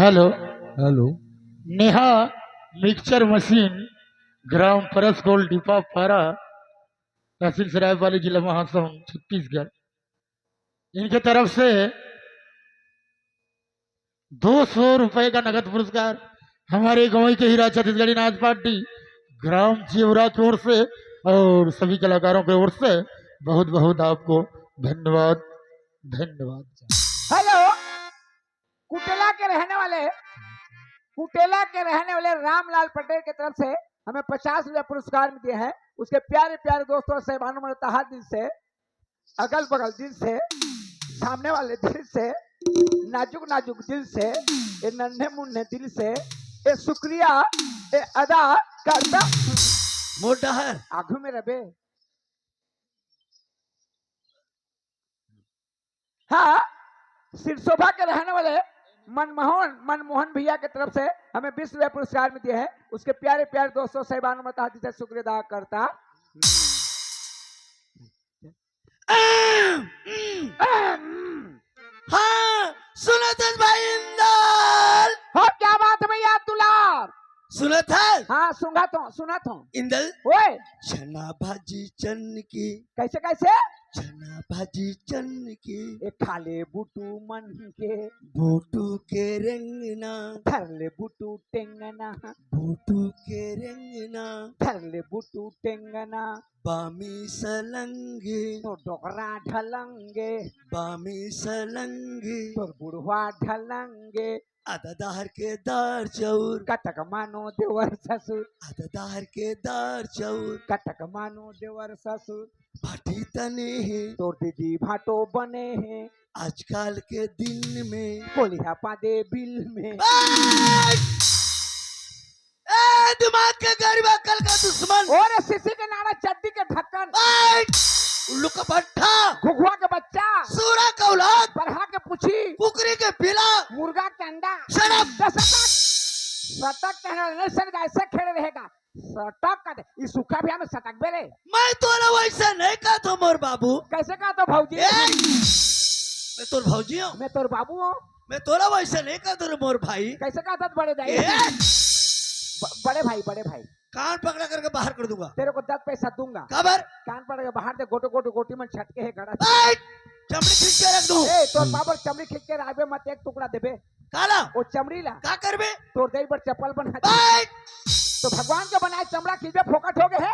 Hello. Hello. Neha mixture machine, ग्राम परसकोल, डिपा पारा, तहसील सरायपाली, जिला महासमुंद, छत्तीसगढ़, इनके तरफ से 200 रुपए का नगद पुरस्कार हमारे गांव के हीरा छत्तीसगढ़ी नाच पार्टी ग्राम चिवरा की ओर से और सभी कलाकारों की ओर से बहुत बहुत आपको धन्यवाद। धन्यवाद। हेलो। कुटेला के रहने वाले कुटेला के रहने वाले रामलाल पटेल की तरफ से हमें 50 रुपया पुरस्कार दिए हैं। उसके प्यारे प्यारे दोस्तों से भानु तहा दिल से, अगल बगल दिल से, सामने वाले दिल से, नाजुक नाजुक दिल से, ये नन्हे मुन्ने दिल से ये शुक्रिया ये अदा करता मोटा है आगू में रबे। हाँ, सिरसोभा के रहने वाले मनमोहन भैया की तरफ से हमें 20 रुपया पुरस्कार दिए हैं। उसके प्यारे प्यारे दोस्तों साहिबान मताहती से शुक्रिया अदा करता। हाँ सुनत है भाई इंदल। हो क्या बात है भैया दुलार? सुनत है। हाँ सुना तो इंदल ओए चना भाजी चन्न की। कैसे कैसे? चना भाजी चन्न की एक खाले बुटू मन के बूटू के रंगना, थरले बुटू टेंगना, बूटू के रंगना, थरले बुटू टेंगना, बामी सलंगे तो डोकरा ढलंगे, बामी सलंगे, तो बुढ़वा ढलंगे, अददार के दार चौर, कटक मानो देवर ससुर, अददार के दार चौर, कटक मानो देवर ससुर, भाटी तने हैं तोर दीदी भाटो बने हैं आजकल के दिन में। कोलिया पादे बिल में। दिमाग के गरीब अकल का दुश्मन और सीसी के नारा चड्डी के ढक्कन, उल्लू का भट्ठा, घुघुआ के बच्चा, सूरा का औलाद, बरहा के पुछी, कुकरी के पिला, मुर्गा के अंडा। Shut up! सटक कहने वाला नहीं सर ऐसे खेले रहेगा। सटक का इस सूखा भी हमें सटक बेरे। मैं तोरा वैसे नहीं कहा तो मोर बाबू। कैसे कहा तो भौजी? मैं तोर भौजी हूँ। मैं तोर बाबू हूँ। मैं तोरा वैसे नहीं कहा तो मोर भाई। कैसे कहा था बड़े दाई? बड़े भाई कान पकड़ा करके बाहर कर दूंगा। तेरे को 10 पैसा दूंगा। खबर कान पकड़ के बाहर दे, गोटी में छटके है गड़ा। चमड़ी खींच के रख दूं। ए तोर बाबर चमड़ी खींच के राबे मत एक टुकड़ा देबे। काला वो चमड़ी ला का करबे? तोर दई पर चप्पल बना दे। तो भगवान के बनाए चमड़ा खींचे फोकट हो गए है।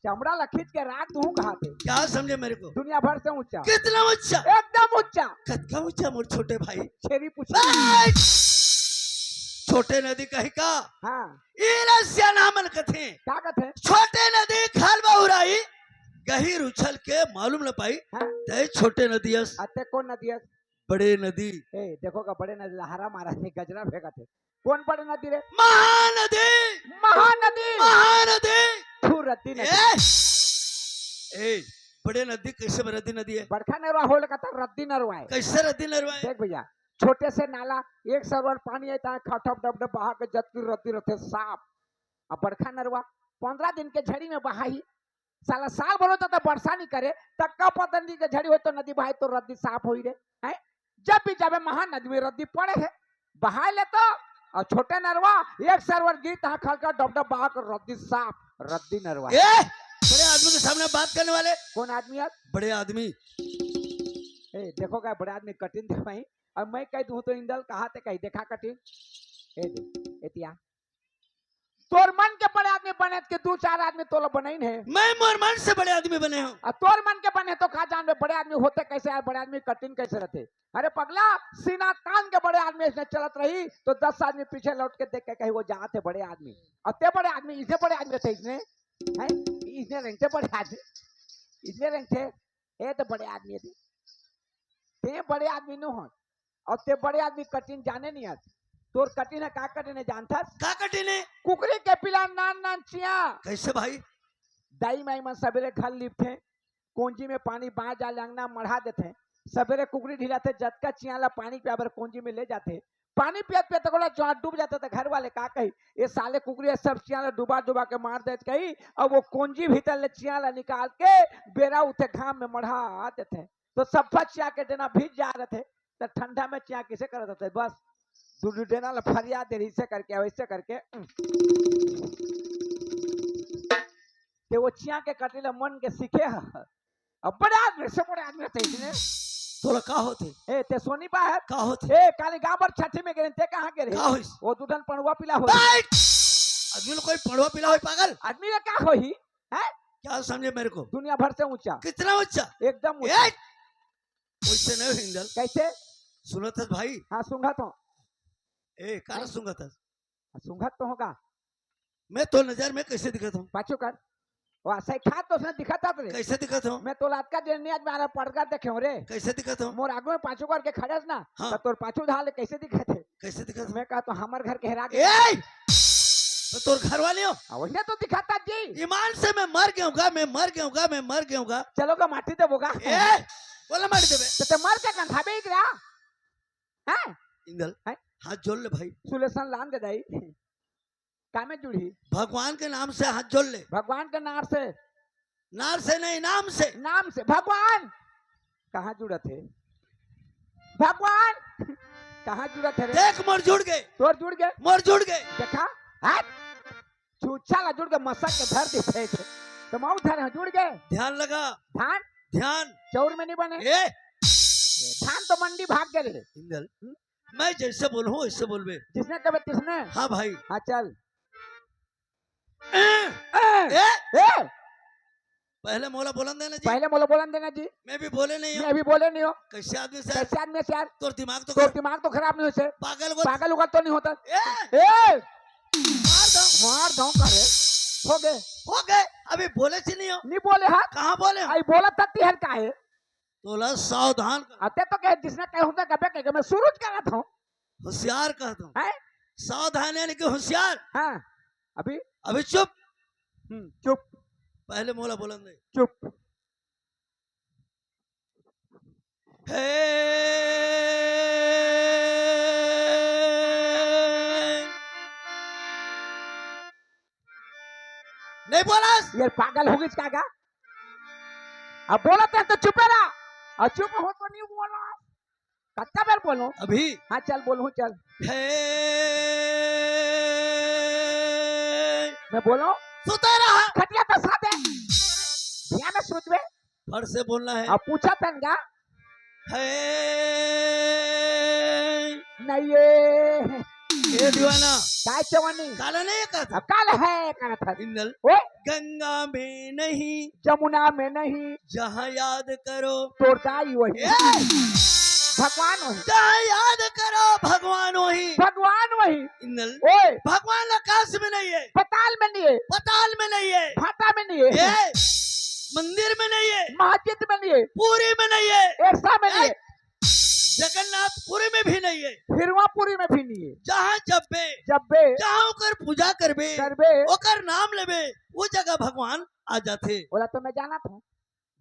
चमड़ा ला खींच के राख दूं कहां पे? क्या समझे मेरे को? दुनिया भर से ऊंचा। कितना ऊंचा? एकदम ऊंचा। कितना ऊंचा मोर छोटे भाई? छेरी पूछ। छोटे नदी कही का? हाँ इरस्या नामन कथे। क्या कहते हैं? छोटे नदी खाल बहुराई गहीर उछल के मालूम न पाई। हाँ? ते छोटे नदियस अते कौन नदी है? बड़े नदी। ए देखो का बड़े नदी लहरा मारा थे, गजरा फेंका थे। कौन बड़े नदी रे? महानदी। महानदी। महानदी तू रत्ती नदी। ए बड़े नदी कैसे रद्दी नदी है? बड़खा नरवा होल का तो रद्दी नरवा है। कैसे रद्दी नरवा है? देख भैया, छोटे से नाला एक सरवर पानी आता है, खटप डब डब बहा के जत की रद्दी रहते साफ। अब बड़खा नरवा 15 दिन के झड़ी में बहाई, साला साल भर होता तो वर्षा नहीं करे, तक्का पतंदी के झड़ी हो तो नदी बहाई तो रद्दी साफ हो रहे हैं। जब भी जावे महानदी में रद्दी पड़े है, बहा ले तो। और छोटे नरवा एक सरवर गीत खल का डब डब बहा कर रद्दी साफ। रद्दी नरवा बड़े आदमी के सामने बात करने वाले। कौन आदमी है? बड़े आदमी। ए देखो क्या बड़े आदमी कटिन दे भाई। अब मैं कह दूं तो इंदल कहा थे कहीं देखा कटिन। ए दे एतिया तोर मन के बड़े आदमी बने के 2-4 आदमी तोला बनाई है। मैं मोर मन से बड़े आदमी बने हूँ। और तोर मन के बने तो कहा जान बड़े आदमी होते कैसे है, बड़े आदमी कटिंग कैसे रहते? अरे पगला, सीना तान के बड़े आदमी इसने चलत रही तो 10 आदमी पीछे लौट के देख के कहीं वो जहाँ थे बड़े आदमी। और ते बड़े आदमी इसने बड़े आदमी थे, इसने रंगते बड़े आदमी, इसने रंगते ए तो बड़े आदमी थे। ते बड़े आदमी न हो और ते बड़े आदमी कटिंग जाने नहीं आते। तोर कटिन है का कटिन है जानता? का कटिन है? कुकरी के पिला नान चिया। कैसे भाई? दाई माई मन सवेरे घर लिपथे, कुंजी में पानी बाँच जा अंगना मढ़ा देते। सवेरे कुकरी ढिलाते, जतका चियाला पानी पियाबर कुंजी में ले जाते। पानी पियत पियत तक जहाँ डूब जाता था, घर वाले का कही ये साले कुकरी सब चियाला डुबा डुबा के मार देते कही। और वो कुंजी भीतर ले चियाला निकाल के बेरा उठे घाम में मढ़ा देते। तो सब चिया के देना भीज जा रहे थे तो ठंडा में चिया किसे कर देते? बस दुर्योधन फरियाद दे ऐसे करके वैसे करके ते वो चिया के कटिले मन के सीखे अब बड़े आदमी से बड़े आदमी थे इसने तोला का होते ए ते सोनी बा है का होते ए काली गांव पर छठी में गिरे ते कहां गिरे का होइस वो दूधन पणुआ पिला हो बैठ आदमी लोग कोई पड़वा पिला हो पागल आदमी का क्या होई है क्या समझे मेरे को दुनिया भर से ऊंचा कितना ऊंचा एकदम ऊंचा ए वैसे नहीं हिंदल कैसे सुनत है भाई हाँ सुंघत हो ए काला सुनत है सुंघत तो होगा मैं तो नजर में कैसे दिखत हूँ पाछू कर वो सैखा तो उसने दिखाता रे कैसे दिखत हूँ मैं तो लात का दिन आज मेरा पड़कर देखे हो रे कैसे दिखत हूँ मोर आगू में पाछू करके खड़े ना हाँ। तो तोर पाछू ढाल कैसे दिखते कैसे दिखत हूँ मैं कहा तो हमार घर के हेरा ए गए तो तोर घर वाले हो वही तो दिखाता जी ईमान से मैं मर गया मैं मर गया मैं मर गया चलोगा माटी दे बोगा ए बोला मार देबे तो ते मर के कंखा भी गिरा हैं इंगल हैं? हाथ जोड़ ले भाई सुलेशन लान दे दाई कामे जुड़ी भगवान के नाम से हाथ जोड़ ले भगवान के नार से नहीं नाम से नाम से भगवान कहाँ जुड़ा थे भगवान कहाँ जुड़ा थे रे देख मोर जुड़ गए तोर जुड़ गए मोर जुड़ गए देखा हट छूछा ला जुड़ गए मसक के धर दी फेंक तो माऊ धर जुड़ गए ध्यान लगा धान ध्यान चौर में नहीं बने ए धान तो मंडी भाग गए रे इंगल मैं जैसे बोलूं वैसे बोलबे जिसने कभी तिसने हाँ भाई हाँ चल ए ए पहले मोला बोलन देना जी पहले मोलो बोलन देना जी मैं भी बोले नहीं मैं हूँ अभी बोले नहीं हो कैसे आदमी से कैसे आदमी से यार तोर दिमाग तो तो दिमाग तो खराब नहीं हो से पागल को पागल उगल तो नहीं होता ए ए मार दो मार दो करे हो गए हो गए अभी बोले से नहीं हो नहीं बोले हाँ कहाँ बोले हो? आई बोला तत्ती हर का है तोला सावधान कर अते तो कहे जिसने कहे होता कबे कहे मैं सूरज कर रहा था होशियार कहता हूँ हैं सावधान यानी कि होशियार हाँ अभी अभी चुप चुप पहले मोला बोलन दे चुप नहीं बोला ये पागल हो गई का अब बोला तो चुपे रहा और चुप हो तो नहीं बोला कितना बार बोलो अभी हाँ चल बोलूं चल मैं बोलो सुते रहा खटिया तो साथ है ध्यान में सोच में फट से बोलना है अब पूछा तनगा हे नहीं ये दीवाना काय चवनी काला नहीं कहता काल है कहना था इंदल ओए गंगा में नहीं जमुना में नहीं जहाँ याद करो तोड़ताई वही ए! भगवान वही जहाँ याद करो भगवान वही भगवान वही इंदल ओए भगवान आकाश में नहीं है पताल में नहीं है पताल में नहीं है भाटा में नहीं है ये मंदिर में नहीं है मस्जिद में नहीं है पूरी में नहीं है ऐसा में नहीं है जगन्नाथपुरी में भी नहीं है हिरवापुरी में भी नहीं है जहाँ जब्बे जब बे जहाँ ओकर पूजा करबे करबे ओकर नाम लेबे वो जगह भगवान आ जाते बोला तो मैं जाना था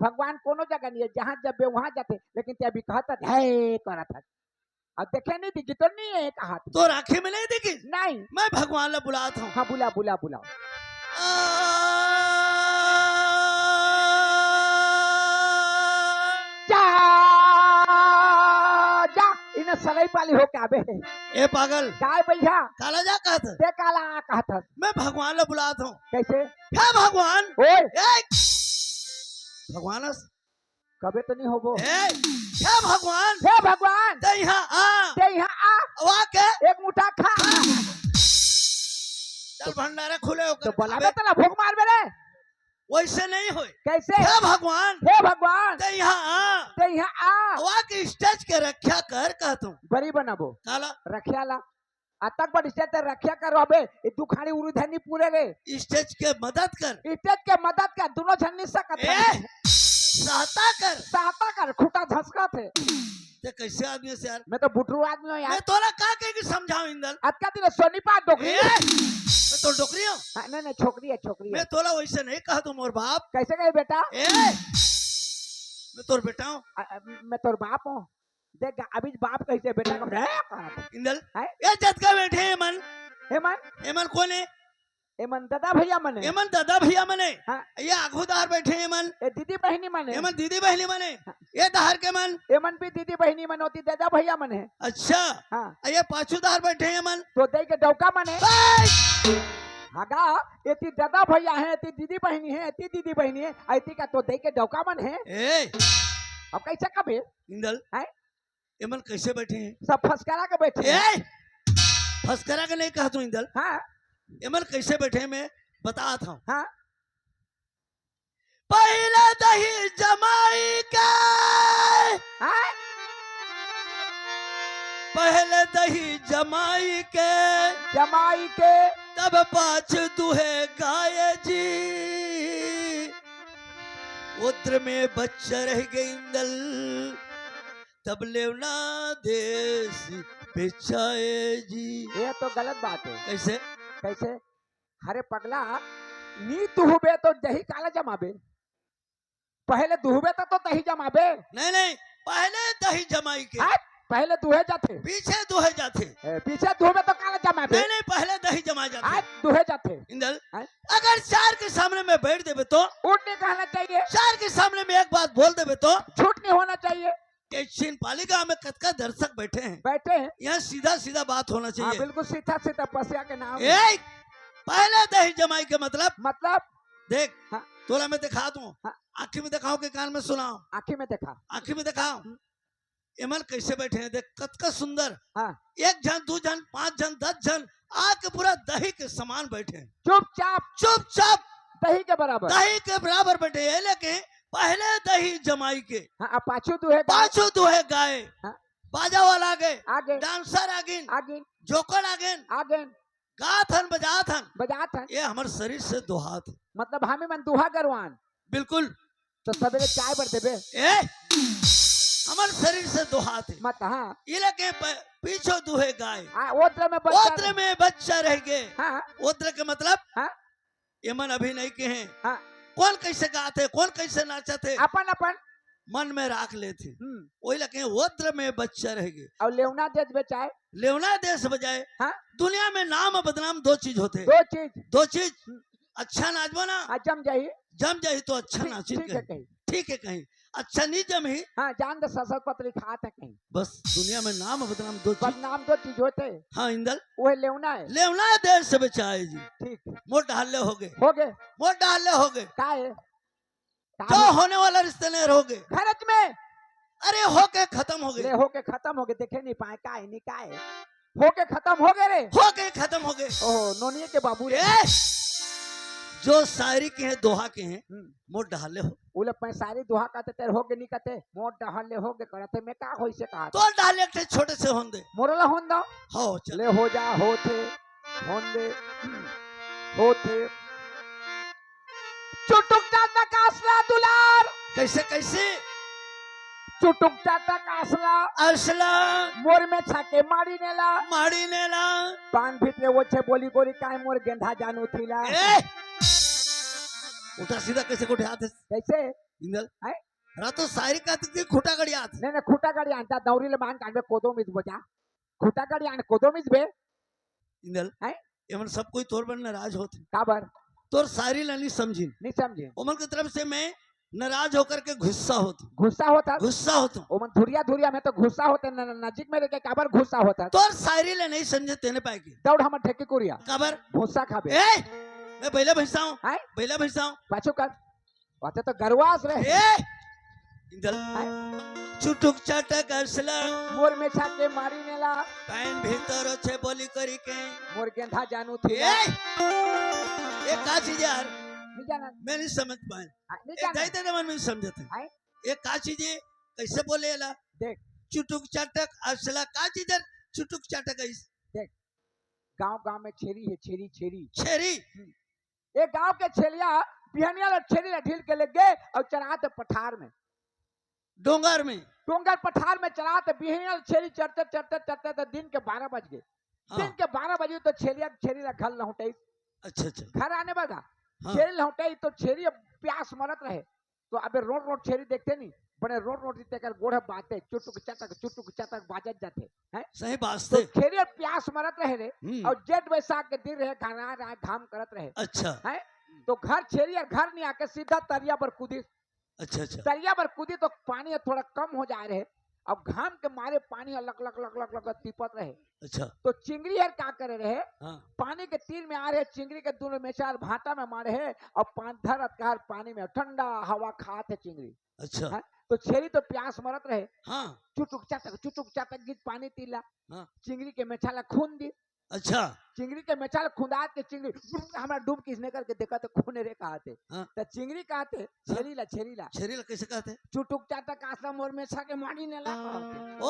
भगवान कोनो जगह नहीं है जहाँ जब बे वहाँ जाते लेकिन ते अभी कहता है करा था अब देखे नहीं दिखी तो नहीं है कहा तो राखी में नहीं दिखी नहीं मैं भगवान ला बुलाता हूँ हाँ बुला बुला बुलाओ जा जा इन्हें सलाई पाली हो क्या बे ए पागल काय भैया काला जा कहता ते काला कहता मैं भगवान ला बुलाता हूँ कैसे हे भगवान ओए ए! भगवान कबे तो नहीं होबो हे भगवान हे भगवान ते यहाँ आ ते यहाँ आ वा के एक मुठा खा चल भंडारा खुले तो होकर बोला तो ना भूख मार मेरे वैसे नहीं होए कैसे हे भगवान हे भगवान ते यहाँ आ ते यहाँ आ वा के स्टेज के रक्षा कर कहता हूँ बड़ी बनाबो काला रखिया ला अतक बड़ स्टेज रखिया कर अबे ये दुखाड़ी उरुधनी पूरे रे स्टेज के मदद कर स्टेज के मदद कर दोनों झन्नी सकत ए सहता कर सहता कर खुटा धसका थे ते कैसे आदमी से यार मैं तो बुटरू आदमी हूँ मैं यार तोरा का के कि समझाऊं इंदल अतका दिन सोनीपा डोकरी ए मैं तो डोकरी हूँ हाँ, नहीं नहीं छोकरी है छोकरी है मैं तोला वैसे नहीं कहा तुम और बाप कैसे गए बेटा ए मैं तोर बेटा हूँ मैं तोर बाप हूँ देख अभी बाप कैसे बेटा को कहा था इंदल है? ये जत का बैठे हेमन हेमन हेमन कौन है एमन दादा भैया मने एमन दादा भैया मने हाँ। ये आगोदार बैठे एमन ए दीदी बहनी मने एमन दीदी बहनी मने ये दहार के मन एमन भी दीदी बहनी मन होती दादा भैया मन है अच्छा हाँ ये पाछूदार बैठे एमन तो दे के डौका मन है बैठ! हगा एती दादा भैया है एती दीदी बहनी है एती दीदी बहनी है ऐती का तो दे के डौका मन है ए अब कैसे कबे इंदल हैं एमन कैसे बैठे हैं सब फसकरा के बैठे हैं। ए फसकरा के नहीं कहा तू इंदल हाँ एमन कैसे बैठे मैं बता था हाँ पहले दही जमाई के हाँ पहले दही जमाई के जमाई के तब पाछ दुहे गाय जी उत्र में बच्चा रह गए इंदल तब लेवना देश बेचाए जी ये तो गलत बात है कैसे कैसे हरे पगला नी दुहबे तो दही काला जमाबे पहले दुहबे तो दही जमाबे नहीं नहीं पहले दही जमाई के हाँ? पहले दुहे जाते पीछे दुहे जाते पीछे दुहबे तो काला जमाबे नहीं नहीं पहले दही जमा जाते आज दुहे जाते इंदल हाँ? अगर चार के सामने में बैठ देवे तो उठ नहीं कहना चाहिए चार के सामने में एक बात बोल देवे तो झूठ नहीं होना चाहिए चिन पालिका में कतका दर्शक बैठे हैं बैठे हैं यहाँ सीधा सीधा बात होना हाँ, चाहिए बिल्कुल सीधा सीधा पसिया के नाम ए पहले दही जमाई के मतलब देख हाँ। तोला में दिखा दूं हाँ। आंखी में दिखाओ के कान में सुनाओ आंखी में देखा आंखी में दिखाओ एमन कैसे बैठे हैं देख कतका सुंदर हाँ एक जन दो जन पांच जन 10 जन आके पूरा दही के समान बैठे हैं चुपचाप चुपचाप दही के बराबर दही के बराबर बैठे हैं लेकिन पहले दही जमाई के हाँ अब पाछू दुहे पाछू दुहे गाय हाँ। बाजा वाला आगे आगे डांसर आगे आगे जोकर आगे आगे गाथन बजाथन बजात है ये हमारे शरीर से दो हाथ है। मतलब हमें मन दुहा गरवान बिल्कुल तो सवेरे चाय बढ़ देबे ए हमारे शरीर से दो हाथ है मत हाँ इलाके पीछे दुहे गाय ओद्र में बच्चा ओद्र में बच्चा रह गए हाँ ओद्र के मतलब हाँ ये मन अभी नहीं के हैं हाँ कौन कैसे गाते कौन कैसे नाचते अपन अपन मन में राख लेते वही लगे ओद्र में बच्चा रह गए और लेवना देश बेचाए लेवना देश बजाए हाँ दुनिया में नाम और बदनाम दो चीज होते हैं दो चीज अच्छा नाचबो ना जम जाही जम जाही तो अच्छा नाची ठीक है कहीं ठीक है कहीं अच्छा नहीं जमी हाँ जान दे ससर पत्री खाते कहीं बस दुनिया में नाम और बदनाम दो चीज बदनाम दो चीज होते हाँ इंदल वो लेवना है लेवना देश से बचाए जी ठीक मोट डाले हो गए हो गए मोट डाले हो गए का है जो होने वाला रिश्ते नहीं हो गए खर्च में अरे होके खत्म हो ले गए होके खत्म हो गए देखे नहीं पाए का है नहीं का है होके खत्म हो गए रे होके खत्म हो गए ओह नोनिए के बाबू रे ए, जो शायरी के हैं दोहा के हैं मोट डाले हो उले पैसारी दुहा कहते तेरे होगे नहीं कहते मोट डहल ले होगे करते मैं का होई से कहा तो डाले के छोटे से होंगे मोरला होन दो हो चल ले हो जा होते होंदे होते चुटुक चाटा कासला दुलार कैसे कैसे चुटुक चाटा कासला असला मोर में छाके मारी नेला माड़ी नेला पान भीतरे वो छे बोली गोरी काय मोर गेंधा जानू थीला ए उठा सीधा कैसे कोठे हाथ कैसे इंदल है रातो शायरी का ती खोटा गड़ी हाथ नहीं नहीं खुटा गाड़ी आणता दौरीले मान काढबे कोदो मिस बजा खुटा गाड़ी आण कोदो मिस बे इंदल है एमन सब कोई तोर पर नाराज होते काबर तोर शायरी ला नहीं समझी नहीं समझे उमर की तरफ से मैं नाराज होकर के गुस्सा होता गुस्सा होता गुस्सा होता ओ मन धुरिया धुरिया में तो गुस्सा होते नजीक में रह के काबर गुस्सा होता तोर शायरी ला नहीं समझे तेने पाएगी दौड़ हम ठेकी कुरिया काबर भूसा खाबे ए मैं बैला भैंसा हूँ है बैला भैंसा हूँ पाछू कर बाते तो गरवास रहे ए इंदल चुटुक चाटक असला मोर में छाके मारी नेला पैन भीतर छे बोली करी के मोर गेंधा जानू ए थीला ये का चीज यार नहीं जाना मैं नहीं समझ पाए नहीं ए जाना दाई दादा मन में समझते है ये का चीज है कैसे बोले ला देख चुटुक चाटक असला का चीज है चुटुक चाटक ऐस गांव गांव में छेरी है छेरी छेरी छेरी एक गांव के छेलिया बिहनिया छेरी ढील के ले गए और चढ़ाते पठार में डोंगर में डोंगर पठार में चढ़ाते बिहनिया छेरी चढ़ते चढ़ते चढ़ते तो दिन के 12 बज गए दिन के 12 बजे तो छेरी ला घर लौटे अच्छा अच्छा घर आने बगा हाँ। छेरी लौटे तो छेरी प्यास मरत रहे तो अबे रोड रोड छेरी देखते नहीं बड़े रोड रोटी तेकर गोड़ बाते चुटुक चटक बाजत जाते हैं। सही बात तो से। खेरियर प्यास मरत रहे रे हम्म। और जेठ बैसाख के दिन रहे घना रहा घाम करत रहे अच्छा है। तो घर छेरियर घर नहीं आके सीधा तरिया पर कूदी। अच्छा अच्छा तरिया पर कूदी तो पानी थोड़ा कम हो जाए रहे। अब घाम के मारे पानी लक लक लक लक लक तिपत रहे। अच्छा तो चिंगरी हर क्या करे रहे हाँ पानी के तीर में आ रहे चिंगरी के दोनों में चार भाटा में मारे है और धरत कार पानी में ठंडा हवा खाते चिंगरी अच्छा है। तो छेरी तो प्यास मरत रहे हाँ चुटुक चाटक गीत पानी तीला हाँ चिंगरी के मेछाला खून दी। अच्छा चिंगरी के मेछाला खुंदात के चिंगरी हमारा डूब किसने करके देखा तो खूने रे कहते हाँ तो चिंगरी कहते छेरीला छेरीला कैसे कहते? चुटुक चाटक आसला मोर मेछा के मारी नेला कहते ओ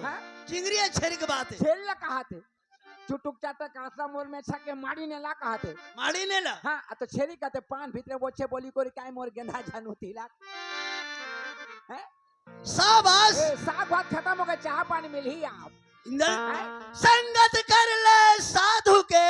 हाँ? चिंगरी है छेरी की बात है। छेरीला कहते चुटुक चाटक आसला मोर मेछा के मारी नेला कहते माड़ी ने ला हाँ तो छेरी कहते पान भीतरे बोछे बोली कोरी काय मोर गेंधा जानू तिला हैं। शाबाश। साग भात खत्म हो गए चाह पानी मिली आप इंदर हैं? संगत कर ले साधु के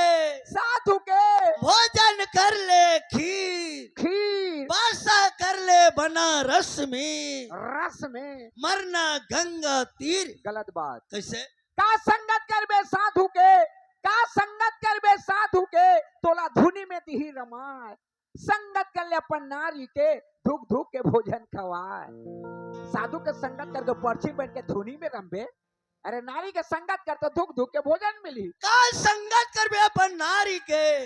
भोजन कर ले खीर बासा कर ले बनारस में रस में मरना गंगा तीर। गलत बात। कैसे? का संगत करबे साधु के का संगत करबे साधु के तोला धुनी में दिही रमाय संगत कर ले अपन नारी के धुक धुक के भोजन खवाए। साधु के संगत करके पर्ची बैठ के धुनी में रंबे अरे नारी के संगत कर तो धुक धुक के भोजन मिली। का संगत करबे अपन नारी के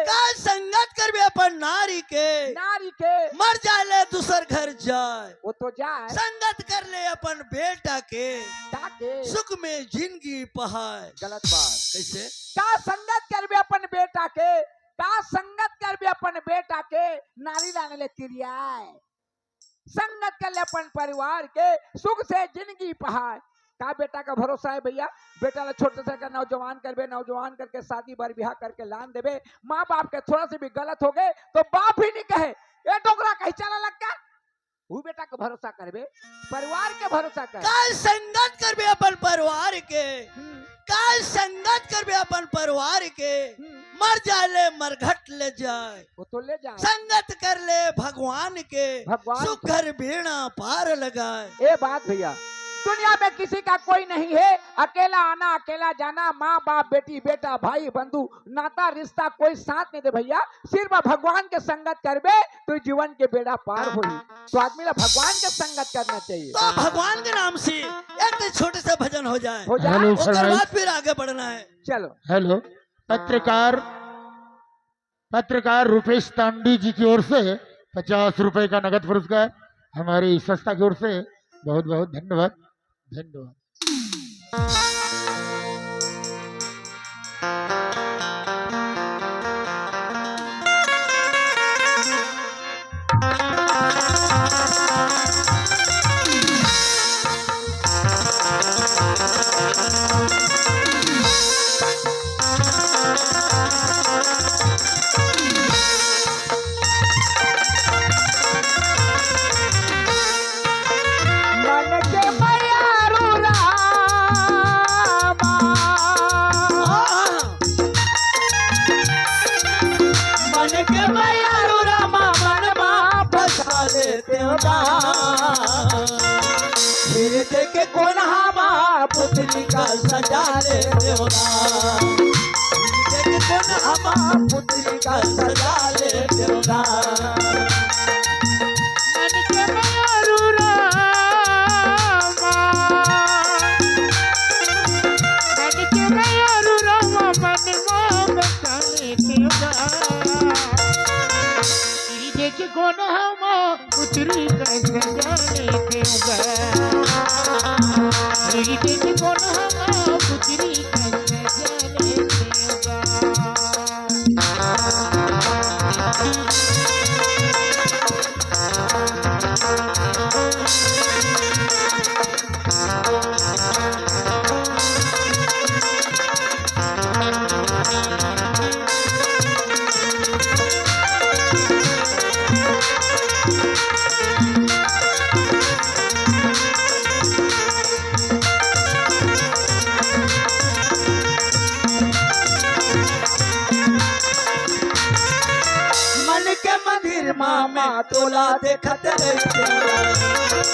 का संगत करबे अपन नारी के मर जाए दूसर घर जाए वो तो जाए संगत कर ले अपन बेटा के ताके सुख में जिंदगी पहाए। गलत बात। कैसे? का संगत करबे अपन बेटा के का संगत करबे अपन बेटा के नारी लाने ले तिरियाए संगत कर ले अपन परिवार के सुख से जिंदगी पहाए। का बेटा का भरोसा है भैया बेटा ला छोटे से नौजवान करबे नौजवान करके शादी बार ब्याह करके लान देबे माँ बाप के थोड़ा से भी गलत हो गए तो बाप ही नहीं कहे ए डोकरा कहीं चला लग क्या वो बेटा का भरोसा करबे परिवार के भरोसा कर। का संगत करबे अपन परिवार के का संगत करबे अपन परिवार के मर जाले मरघट ले जाए वो तो ले जाए संगत कर ले भगवान के भगवान सुख घर बेड़ा पार लगाए। ये बात भैया दुनिया में किसी का कोई नहीं है अकेला आना अकेला जाना माँ बाप बेटी बेटा भाई बंधु नाता रिश्ता कोई साथ नहीं दे भैया सिर्फ भगवान के संगत करबे तो जीवन के बेड़ा पार होगी। तो आदमी ला भगवान के संगत करना चाहिए। तो भगवान के नाम से एक तो छोटे से भजन हो जाए हेलो उसके फरमाइश। बाद फिर आगे बढ़ना है। चलो हेलो पत्रकार रुपेश तांडी जी की ओर से 50 रुपए का नगद पुरस्कार हमारी संस्था की ओर से बहुत बहुत धन्यवाद धन्यवाद। मन के मयारू रामा मन के मयारू रामा मन माँ बसा लेते होगा फिर देखे कौन हमा पुतली का सजा लेते होगा फिर देखे कौन हमा पुतली का सजा लेते होगा। मन के मयारू रामा मन के मयारू रामा मन माँ बसा लेते होगा देख कौन हम पुत्री का सजा लेते होगा देख कौन हम पुत्री का सजा लेते होगा। मन के मंदिर मामा तोला देखत रहते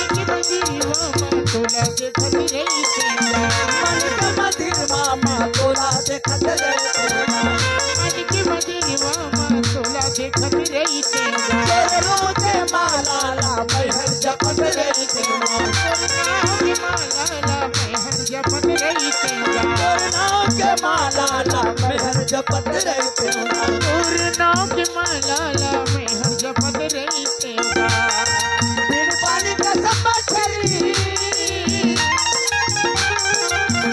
मदिर मामा तोला देखत रही तेरे रोजे माला ला महर जपत रही तेरा नाम के माला ला महर जपत रही तेरा बिन पानी का सब मछली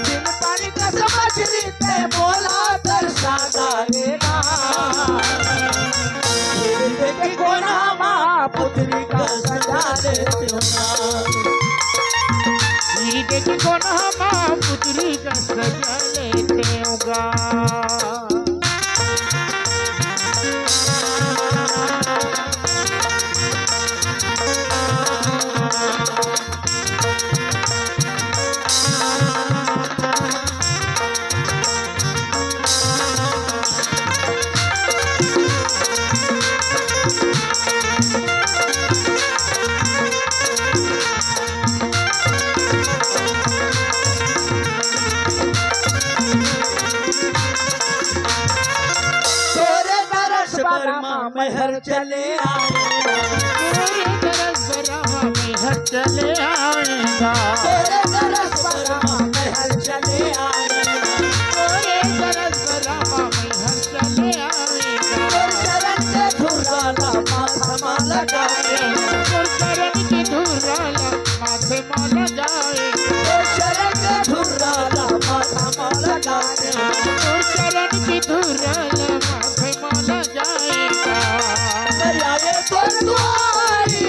बिन पानी का सब मछली ते बोला दर्शा डालेगा देखे कोना माँ पुत्री का सजा देते हो पुत्री का सजा लेते होगा। महर चले चले आएगा तेरे दरस पर महर चले चले आएगा शरण के धुराला माथा लगाए शरण की धुराला माथे माला जाए शरण के धुराला माथा लगाए शरण की धुराला माथे माला जाएगा। आए तो तुम्हारी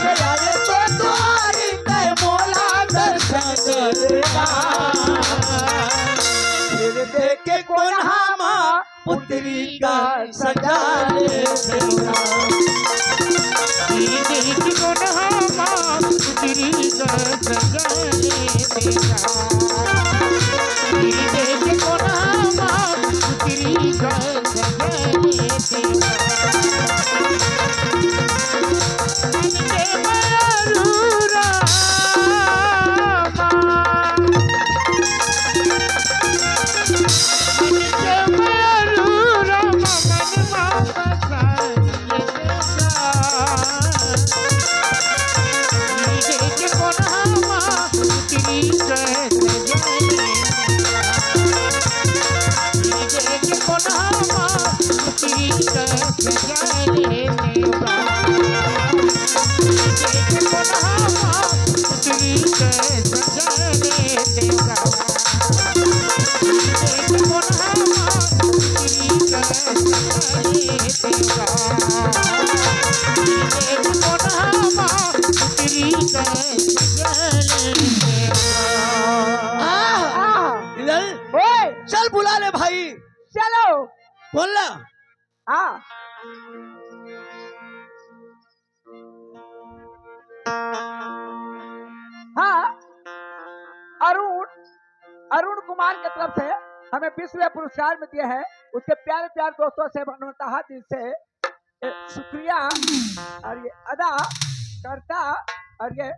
आए तो तुम्हारी तय मोला दर्शन करेगा फिर देखे कौन हमा पुत्री का सजा लेगा कौन हमा पुत्री का सजा लेगा कौन हमा पुत्री का चल बुला ले भाई चलो बोल ना हाँ हाँ अरुण कुमार की तरफ से हमें विश्व पुरस्कार में दिए हैं उसके प्यारे प्यारे दोस्तों से बनता दिल से शुक्रिया और ये अदा करता और ये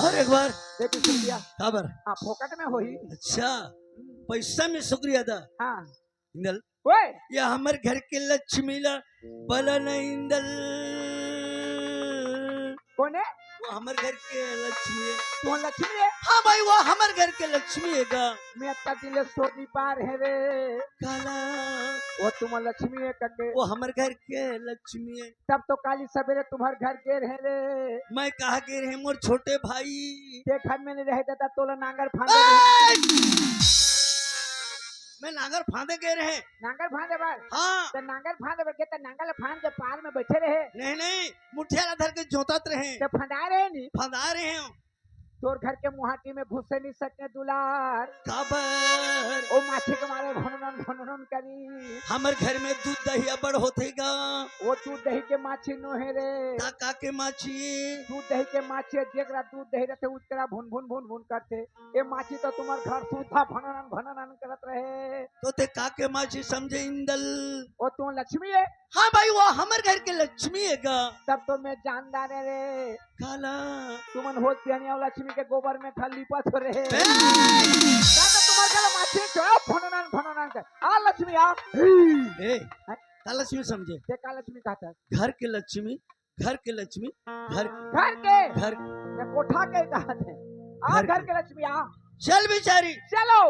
और एक बार देखिए शुक्रिया खबर हाँ फोकट में हो ही अच्छा पैसा में शुक्रिया था हाँ इंदल ओए या हमारे घर के लक्ष्मी ला बला नहीं इंदल कौन है वो हमारे घर के लक्ष्मी है कौन लक्ष्मी है हाँ भाई वो हमारे घर के लक्ष्मी है का मैं अत्ता दिले सोनी पार है रे काला वो तुम लक्ष्मी है कके वो हमारे घर के लक्ष्मी है तब तो काली सवेरे तुम्हारे घर गेर है रे मैं कहा के रहे मोर छोटे भाई ते घर में नहीं रहे था तोला नांगर फांदे मैं नांगर फांदे गए रहे नांगर फांदे बार हाँ तो नांगर फांदे बार कहता नांगर फांद के पार में बैठे रहे नहीं मुठिया धर के जोतात रहे तो फंदा रहे नहीं फंदा रहे हो तोर घर के मुहाटी में घुसे नहीं सकते दुलार काबर ओ माछी के मारे भनन करी हमर घर में दूध दही अबड़ होतेगा वो दूध दही के माछी नो है रे काका के माछी दूध दही के माछी जेकरा दूध दही रहते उसकरा भुन भुन भुन भुन करते ये माछी तो तुम्हार घर सुधा भनन करत रहे तो ते काके माछी समझे इंदल वो तू लक्ष्मी है हाँ भाई वो हमर घर के लक्ष्मी है गा तब तो मैं जानदार है रे काला तुमन होत पियानिया लक्ष्मी के गोबर में खल लिपत हो रहे ए! तुम्हार घर माछी छोड़ा भनन कर आ लक्ष्मी आ ए का लक्ष्मी समझे ते का लक्ष्मी कहता है घर के लक्ष्मी घर के लक्ष्मी घर घर के घर मैं कोठा के कहते हैं आ घर घर के लक्ष्मी आ चल बेचारी चलो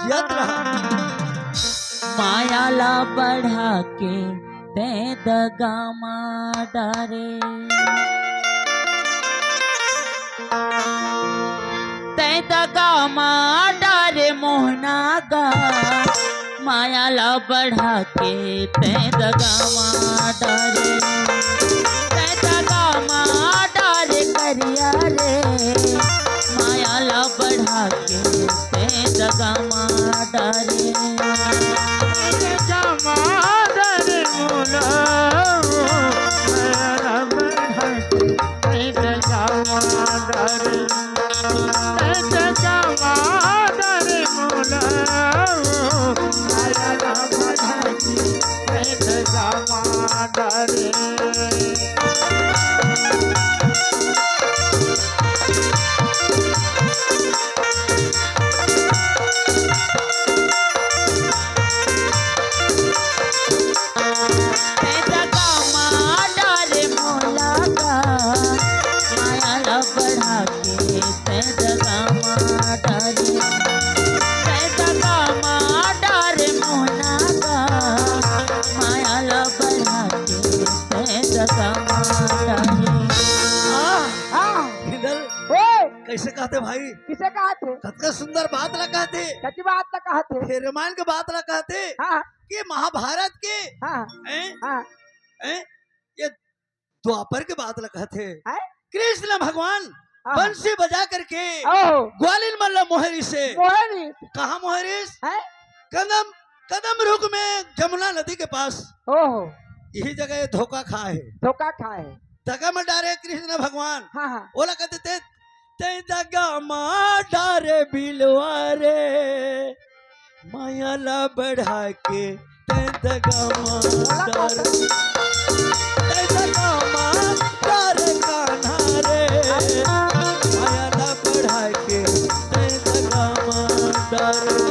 यात्रा मायाला बढ़ा के ते दगा डारे ते दगा डारे मोहना गा मायाला बढ़ा के ते दगा डारे ते दगा डारे करिया रे मायाला बढ़ा के ते दगा डारे कैसे कहते भाई किसे कहा थे कतका सुंदर बात ला कहते सच्ची बात तो कहा थे हे रामायण के बात ला कहते हाँ कि महाभारत के हाँ हाँ ये द्वापर के बात ला कहते हैं? कृष्ण भगवान हाँ। बंसी बजा करके ओह ग्वालिन मल्ल मोहरी से मोहनी कहा मोहरिस है कदम कदम रुक में जमुना नदी के पास ओह यही जगह ये धोखा खाए धोखा खाए दगा में डारे कृष्ण भगवान हाँ हाँ बोला कहते थे ते दगा माँ डारे बिलवारे मायाला बढ़ा के ते दगा माँ डारे ते दगा माँ डारे कान्हा रे मायाला बढ़ा के ते दगा माँ डारे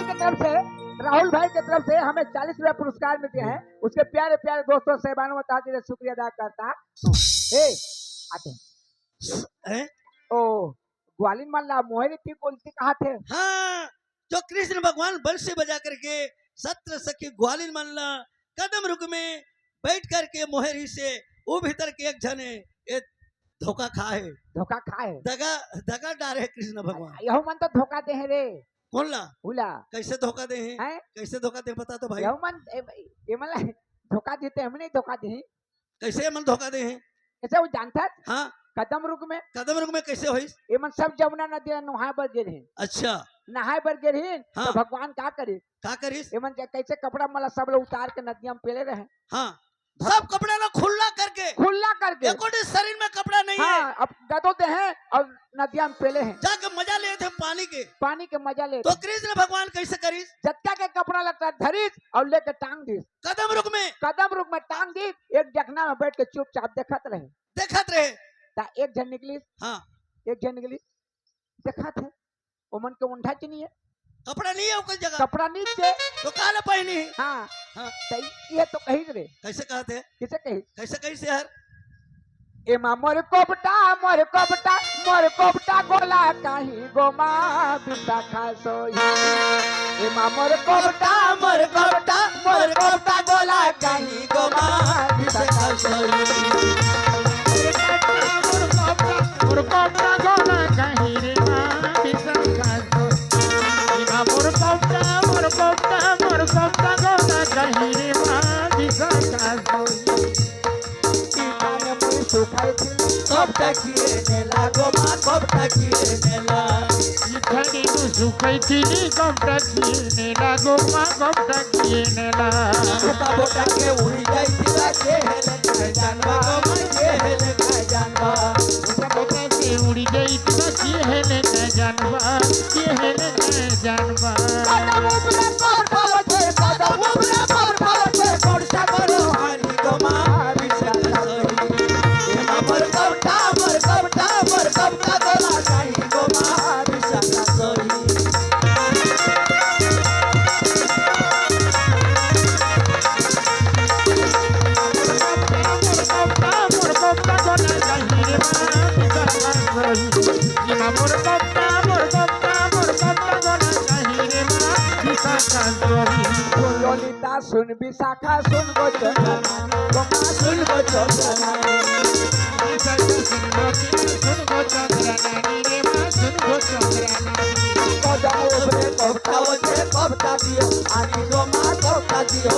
राहुल भाई की तरफ से हमें 40 रुपया पुरस्कार मिलते हैं उसके प्यारे प्यारे दोस्तों सहबानों में ताकि शुक्रिया अदा करता ए आते हैं? ओ ग्वालिन मल्ला मोहरी थी बोलती कहा थे हाँ जो कृष्ण भगवान बंसी बजा करके सत्र सखी ग्वालिन मल्ला कदम रुक में बैठ करके मोहरी से वो भीतर के एक जने ये धोखा खाए धोखा खाए दगा दगा डारे कृष्ण भगवान। यहू मन तो धोखा दे है रे कौन ला उला कैसे धोखा दे हैं हैं कैसे धोखा दे बता तो भाई। यहू मन ये मतलब धोखा देते हम नहीं धोखा दे कैसे मन धोखा दे हैं। ऐसे वो जानता है हाँ कदम रुक में कैसे हुई। ये मन सब जमुना नदी में नहाए बर गिर हैं अच्छा नहाए बर गिर हैं हाँ। तो भगवान क्या करे का करिस। ये मन कैसे कपड़ा मला सब लोग उतार के नदिया में पेले रहे हाँ सब कपड़ा ना खुला करके खुला करके एकोटे शरीर में कपड़ा नहीं है। हाँ अब गदोते हैं और नदिया में पेले हैं जाके मजा ले थे पानी के मजा ले तो कृष्ण भगवान कैसे करिस। जत्ता के कपड़ा लगता धरिस और लेके टांग दी कदम रुक में टांग दी एक जखना में बैठ के चुपचाप देखत रहे ता एक जन निकली देखा थे वो मन के उंठा नहीं है कपड़ा नहीं है उस जगह कपड़ा नीचे तो काला पहनी है। हाँ हाँ। तो ये तो कही रे कैसे कहते हैं किसे कही कैसे यार। एमा मोर कोपटा गोला काही गोमा बिसा खासोई एमा मोर कोपटा गोला काही गोमा बिसा खासोई उड़ी गई जानवा सुन विशाखा सुन गो कोपटा दियो आनी गोमा कोपटा दियो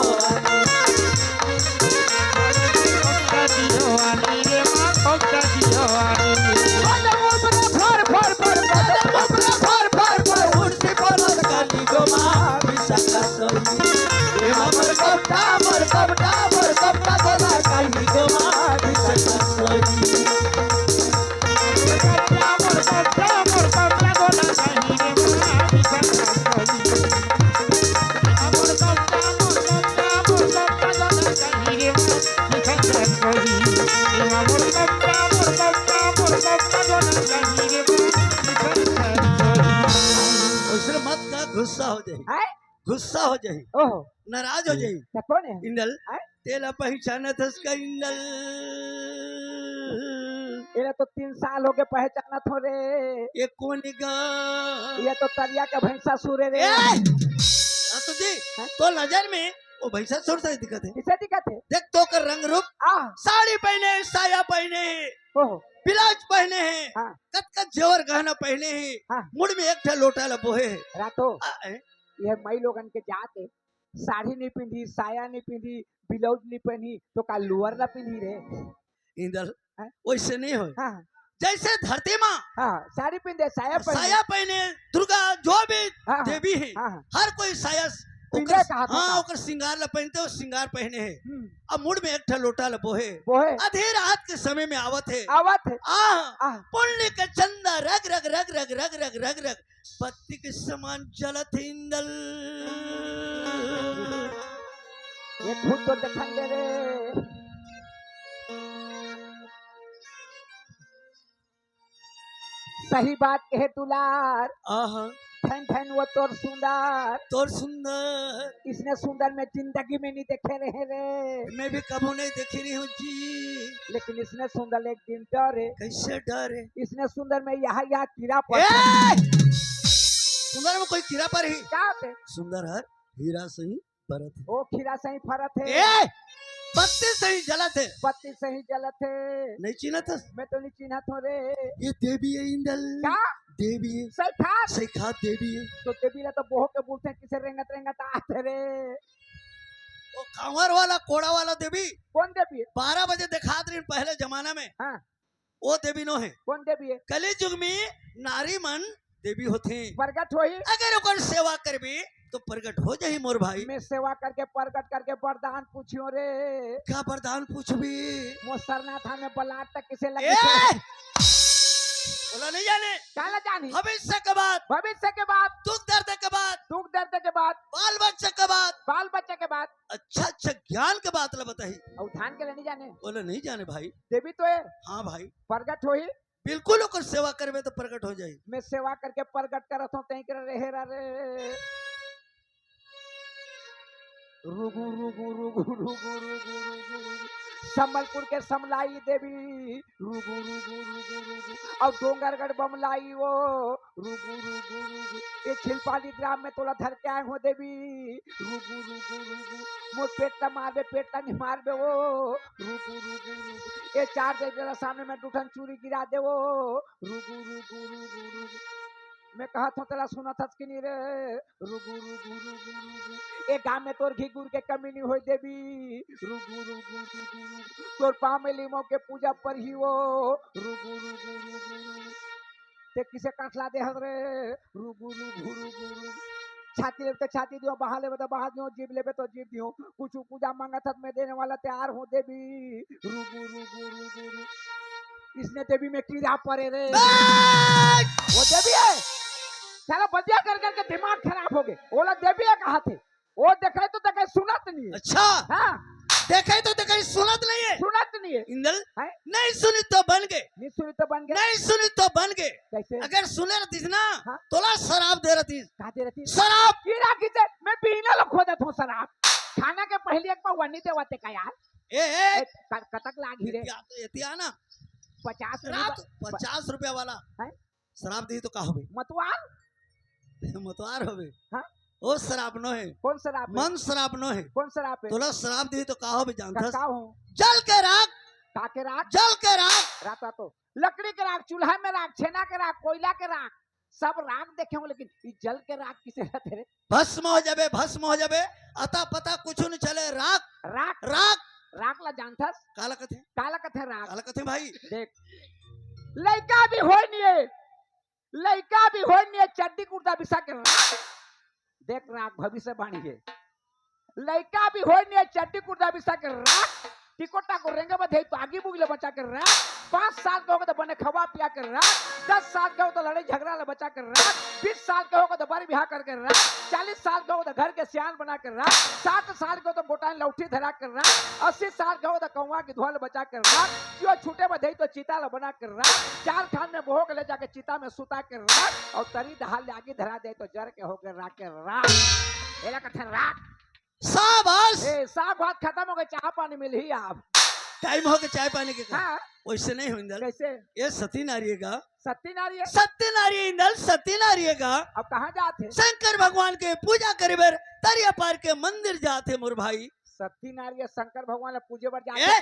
गुस्सा हो जाए ओहो नाराज हो जाए तो कौन है इंदल तेला पहचाना था इसका इंदल ये तो 3 साल हो गए पहचाना थो रे ये कौन ये तो तरिया का भैंसा सूरे रे तुझे तो नजर में वो भैंसा सुर से दिखत है किसे दिखत है देख तो कर रंग रूप साड़ी पहने साया पहने ओहो ब्लाउज पहने हैं हाँ। कत जेवर गहना पहने हैं हाँ। मुड़ में एक ठा लोटा लबोहे है रातो ये मई लोगन के जाते साड़ी नहीं पिंधी साया नहीं पिंधी ब्लाउज नहीं पहनी तो का लोअर ना पिंधी रे इंदल वैसे नहीं हो हाँ। जैसे धरती माँ हाँ साड़ी पिंधे साया पहने दुर्गा जो भी हाँ। देवी है हाँ। हर कोई साया हाँ ओकर श्रृंगार ला पहनते श्रृंगार पहने है अब मुड़ में एक ठा लोटा लबोहे आधे रात के समय में आवत है पुण्य के चंदा रग रग रग रग रग रग रग रग पत्ती के समान जलत है इंदल ये खुद तो देखेंगे रे सही बात कहे दुलार थैन थैन वो तोर सुंदर इसने सुंदर में जिंदगी में नहीं देखे रहे रे मैं भी कभी नहीं देखी रही हूँ जी लेकिन इसने सुंदर एक दिन डरे कैसे डरे इसने सुंदर में यहाँ कीड़ा पर सुंदर में कोई कीड़ा पर ही क्या होते सुंदर हर हीरा सही परत है ओ खीरा सही फरत है बत्ती से ही जलत है। बत्ती से ही जलत है। नहीं चिन्हत है? मैं तो नहीं चिन्हत हूँ रे। ये देवी है इंदल। क्या देवी है, सही था? सैखात देवी है। तो देवी ने तो बोह के बोलते हैं किसे रेंगत रेंगत आते रे। वो कांवर वाला कोड़ा वाला देवी कौन देवी है? 12 बजे दिखा रही पहले जमाना में। हाँ वो देवी नो है। कौन देवी है? कली युग में नारी मन देवी होती। प्रगट होई। अगर ओकर सेवा करबी तो प्रगट हो जाही मोर भाई। मैं सेवा करके प्रगट करके वरदान पूछियो रे। क्या वरदान पूछबी? वो सरनाथ में बलाट तक किसे ए! लगे? बोला नहीं जाने। काला जानी भविष्य के बाद, भविष्य के बाद, दुख दर्द के बाद, दुख दर्द के बाद, बाल बच्चे के बाद, बाल बच्चे के बाद, अच्छा अच्छा ज्ञान के बात ला बताही। और धान के लिए नहीं जाने। बोले नहीं जाने भाई। देवी तो है हाँ भाई, प्रगट होई। बिल्कुल ओकर सेवा करबे तो प्रगट हो जाई। मैं सेवा करके प्रगट करत हूँ तई कर रहे रे। रुगु रुगु रुगु रुगु रुगु रुगु संबलपुर के समलाई देवी रुगु रुगु रुगु रुगु और डोंगरगढ़ बमलाई वो रुगु रुगु रुगु ये छिलपाली ग्राम में तोला धर के आए हो देवी रुगु रुगु रुगु मोर पेट मारबे पेट नहीं मारबे वो रुगु रुगु रुगु ये 4 जगह सामने में डूठन चूरी गिरा दे वो रुगु रुगु रुगु रुगु मैं कहा था तेरा सुना था कि नहीं रे रुगु रुगु रुगु रुगु ए गांव में तोर घी गुड़ के कमी नहीं होई देवी रुगु रुगु रुगु रुगु तोर पाँव में लीमो के पूजा पर ही वो रुगु रुगु रुगु रुगु ते किसे काटला दे हद रे रुगु रुगु रुगु रुगु छाती लेते छाती दियो बहा लेबे तो बहा दियो जीभ लेबे तो जीभ दियो कुछ पूजा मांगा था मैं देने वाला तैयार हूँ देवी रुगु रुगु रुगु रुगु इसने देवी में कीड़ा पड़े रे वो देवी है साला बदिया कर करके दिमाग खराब हो गए। वो लोग देवी है कहा थे वो देखे तो देखे सुनत नहीं है। अच्छा हाँ देखे तो देखे सुनत नहीं है। सुनत नहीं है। इंदल हैं? नहीं सुनी तो बन गए, नहीं सुनी तो बन गए। नहीं सुनी तो बन गए। कैसे अगर सुने रहती ना हाँ? तोला शराब दे रहती। कहा दे रहती शराब कीड़ा खींचे मैं पीने लो खो देता हूँ शराब खाना के पहले एक बार वनी देवाते का यार ए कतक लागी रे एतिया ना 50 रात 50 रुपया वाला हैं? शराब दी तो का होबे? मतवार मतवार होबे। हाँ? ओ शराब नो है, कौन शराब है? मन शराब नो है। कौन शराब है? तोला शराब दी तो का होबे जानथस? का हूँ जल के राख, काके राख जल के राख। राता तो लकड़ी के राख चूल्हा में राख छेना के राख कोयला के राख सब राख देखे हूँ लेकिन ये जल के राख किसे रहते रे? भस्म हो जाबे, भस्म हो जाबे, अता पता कुछ नहीं चले। राख राख राख राख ला जानथस काला कथे, काला कथे राख काला कथे भाई। देख लड़का भी होय नहीं है, लड़का भी होय नहीं है चड्डी कुर्ता बिसा के राख देख राख भविष्य बाणी है। लड़का भी होय नहीं है चड्डी कुर्ता बिसा के राख टिकोटा को रेंगे बधे तो आगे बुगले बचा कर राख 5 साल के होगा तो बने खवा पिया कर राख 10 साल के हो तो लड़ाई झगड़ा ले बचा कर राख 20 साल के होगा तो बारी बिहा करके राख 40 साल के हो तो घर के सियान बना कर राख 60 साल के हो तो गोटान लौठी धरा कर राख 80 साल के हो तो कौवा की धुआं बचा कर राख जो छूटे बधे तो चिता ले बना कर राख 4 खान में बोह के ले जाके चिता में सुता कर राख और तरी दहाल ले आगे धरा दे तो जर के होकर राख के राख एला कथे राख शाबाश। ए साग भात खत्म हो गए चाह पानी मिल ही आप टाइम हो के चाय पानी के का हाँ वैसे नहीं हो इंदल। कैसे ये सती नारी का, सती नारी है सत्य नारी इंदल, सती नारी का। अब कहाँ जाते शंकर भगवान के पूजा करे बर तरिया पार के मंदिर जाते मोर भाई। सती नारी है शंकर भगवान ले पूजे बर ए जाते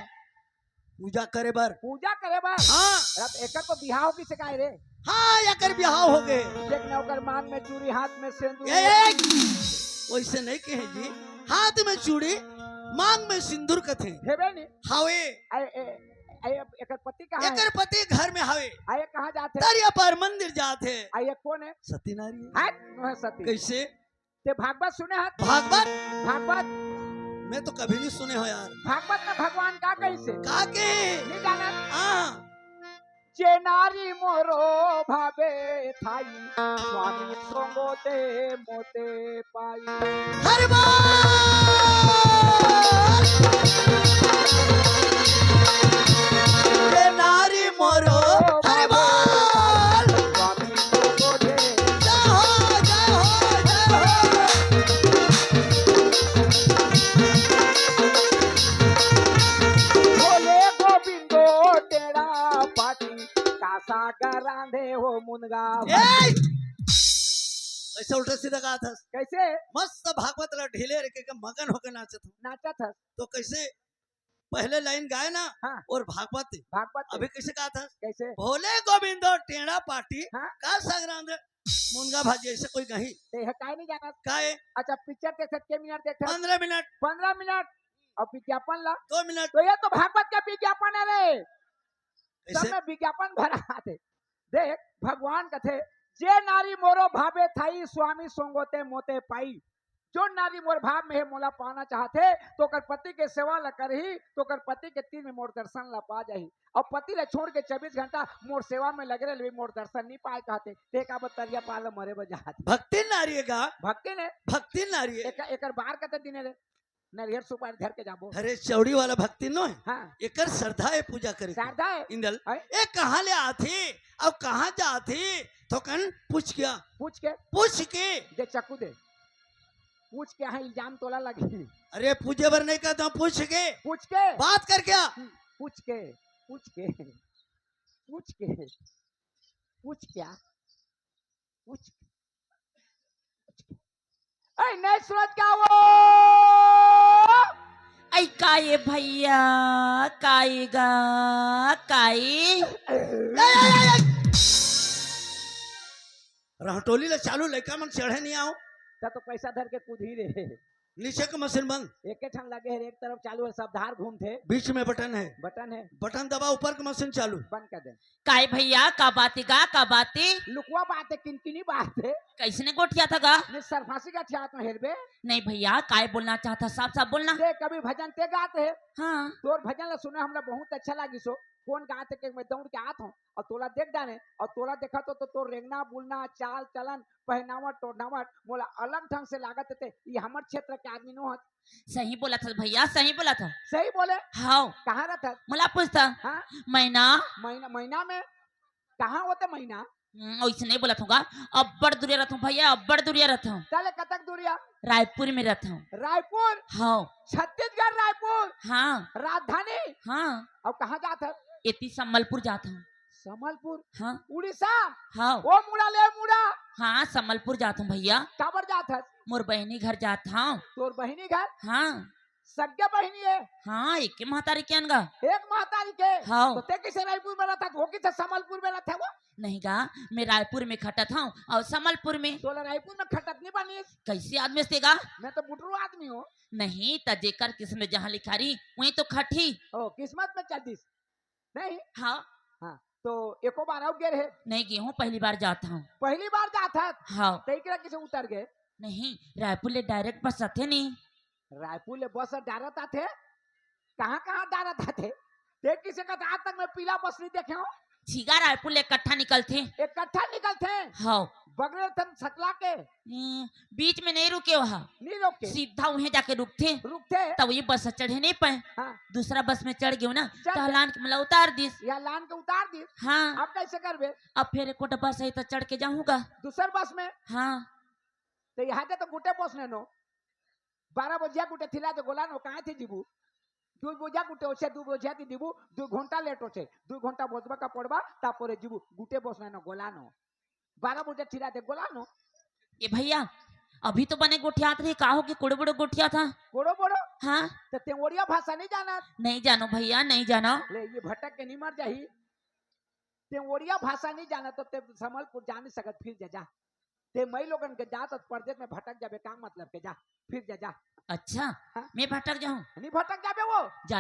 पूजा करे बर, पूजा करे बर हाँ अब एकर तो बिहाव की सिकाय रे हाँ याकर ब्याह हो गए। देखना ओकर मांग में चूड़ी हाथ में सिंदूर ए, वैसे नहीं कहे जी, हाथ में चूड़ी मांग में सिंदूर कथे हेबे नी हावे। एकर पति कहाँ है एकर पति घर में हावे, आये कहाँ जाते तरिया पार मंदिर जाते। आये कौन है सती नारी है। है वह सती कैसे? ते भागवत सुने हाथ भागवत भागवत मैं तो कभी नहीं सुने हो यार। भागवत में भगवान का कैसे का के नहीं जाना हाँ जे नारी मोरो भावे थाई स्वामी संगोते मोते पाई हर बार ये नारी मोरो हर बार स्वामी संगोते जय हो जय हो जय हो। भोले गोविंदो तेरा पाटी कासा गरांधे हो मुनगा ए! ऐसे उल्टा सीधा कहा था। कैसे मस्त भागवत ला ढीले रखे के मगन होके नाचत हो। नाचा था तो कैसे पहले लाइन गाए ना हाँ। और भागवत भागवत अभी कैसे कहा था? कैसे भोले गोविंदो टेढ़ा पाटी हाँ। का संग्राम मुनगा भाजी ऐसे कोई नहीं ते है काय नहीं जाना काहे अच्छा पिक्चर देख के मिनट देख 15 मिनट 15 मिनट और विज्ञापन ला 2 मिनट तो ये तो भागवत का विज्ञापन है रे सब ऐसे में विज्ञापन भरा थे देख भगवान कथे जे नारी मोरो भावे थाई स्वामी सोंगोते मोते पाई जो नारी मोर भाव में है मोला पाना चाहते तो कर पति के सेवा ल करही तो कर पति के तीन में मोर दर्शन ला पा जाही और पति ले छोड़ के 24 घंटा मोर सेवा में लगे रहे मोर दर्शन नहीं पाए कहते ते का बतरिया पाल मरे बजात भक्ति नारी का भक्ति ने भक्ति नारी है। एकर बाहर कते दिने रे नरियर सुपारी धर के जाबो अरे चौड़ी वाला भक्ति नो है हाँ एकर श्रद्धा है पूजा करे शारदा है इंदल है? ए कहाँ ले आती अब कहाँ जाती तो कन पूछ क्या पूछ के दे चक्कू दे पूछ के यहाँ इल्जाम तोला लगी अरे पूजे भर नहीं कहता हूँ पूछ के बात कर क्या पूछ के पूछ के पूछ के पूछ क्या पूछ ऐ नहीं सूरज क्या वो ऐ काय भैया काय गा काय रहटोली ले चालू लड़का मन चढ़े नहीं आओ ता तो पैसा धर के कूद ही रे नीचे का मशीन बंद एक ठन लगे है एक तरफ चालू है सब धार घूमते बीच में बटन है बटन दबा ऊपर का मशीन चालू बंद कर दे काय भैया का बाती गा का बाती लुकवा बात है किनकिनी बात है कैसने गोठिया था गा ने सरफांसी का ठिया तो हेरबे नहीं भैया काय बोलना चाहता साफ साफ बोलना ते कभी भजन ते गाते है हाँ तोर भजन ला सुने हमरा बहुत अच्छा लागी सो कौन गाते के मैं दौड़ के आत हूँ और तोला देख डाने और तोला देखा तो तोर रेंगना बुलना चाल चलन पहनावट टोड़नावट मोला अलग ढंग से लागत थे ये हमर क्षेत्र के आदमी नो हत सही बोला था भैया सही बोला था सही बोले हाँ कहाँ रहता मला पूछता हाँ महीना महीना में कहाँ होते महीना वैसे नहीं बोला था अब्बड़ दूरिया रहता हूँ भैया अब्बड़ दूरिया रहता हूँ चले कतक दूरिया रायपुर में रहता हूँ रायपुर हाँ छत्तीसगढ़ रायपुर हाँ राजधानी हाँ और कहाँ जाता इतनी संबलपुर जाता हूँ संबलपुर हाँ उड़ीसा हाँ ओ मुड़ा ले मुड़ा हाँ संबलपुर जाता हूँ भैया काबर जाता मोर बहनी घर जाता हूँ तोर बहनी घर हाँ सग्गे बहनी है हाँ एक महतारी के अनगा एक महतारी के हाँ तो ते किसे रायपुर में रहता वो किसे संबलपुर में रहता वो नहीं गा मैं रायपुर में खटत हूँ और संबलपुर में तोला रायपुर में खटत नहीं बनी कैसे आदमी से गा मैं तो बुटरू आदमी हूँ नहीं तजेकर किस्मत जहाँ लिखा रही वही तो खटी ओ किस्मत में चल दिस नहीं हाँ हाँ तो एको बार आओ गे रहे नहीं गेहूँ पहली बार जाता हूँ पहली बार जाता हाँ तैकरा किसे उतर गए नहीं रायपुर ले डायरेक्ट बस आते नहीं रायपुर ले बस डारत आते कहाँ कहाँ डारत आते देख किसे का आज तक मैं पीला बस नहीं देखे हूँ छिगा रायपुर ले इकट्ठा निकलते इकट्ठा निकलते हाँ बगले थन सकला के बीच में नहीं रुके वहाँ नहीं रोके सीधा वहीं जाके रुकते तब ये बस चढ़े नहीं पाए हाँ दूसरा बस में चढ़ गए ना चढ़ तो लान के मतलब उतार दिस या लान के उतार दी हाँ अब कैसे करबे अब फिर एक बस है तो चढ़ के जाऊंगा दूसर बस में हाँ तो यहाँ के तो गुटे बस ने नो 12 बजिया गुटे थिला तो गोला नो कहाँ थी जीबू 2 बजिया गुटे ओछे 2 बजिया थी जीबू 2 घंटा लेट होचे 2 घंटा बसबा का पड़बा तापरे जीबू गुटे बस ने नो गोला नो 12 बजे थिला ते गोला नो ये भैया अभी तो बने गोठियात रही काहो की कुड़े बुड़े गोठिया था बोड़ो बोड़ो हाँ तो तेवड़िया भाषा नहीं जाना नहीं जानो भैया नहीं जानो ले ये भटक के नहीं मर जाही तेवड़िया भाषा नहीं जाना तो ते संबलपुर जा नहीं सकत फिर जा ते मई लोगन के जा तो परदेश में भटक जाबे का मतलब के जा फिर जा अच्छा हाँ? मैं भटक जाऊं नहीं भटक जाबे वो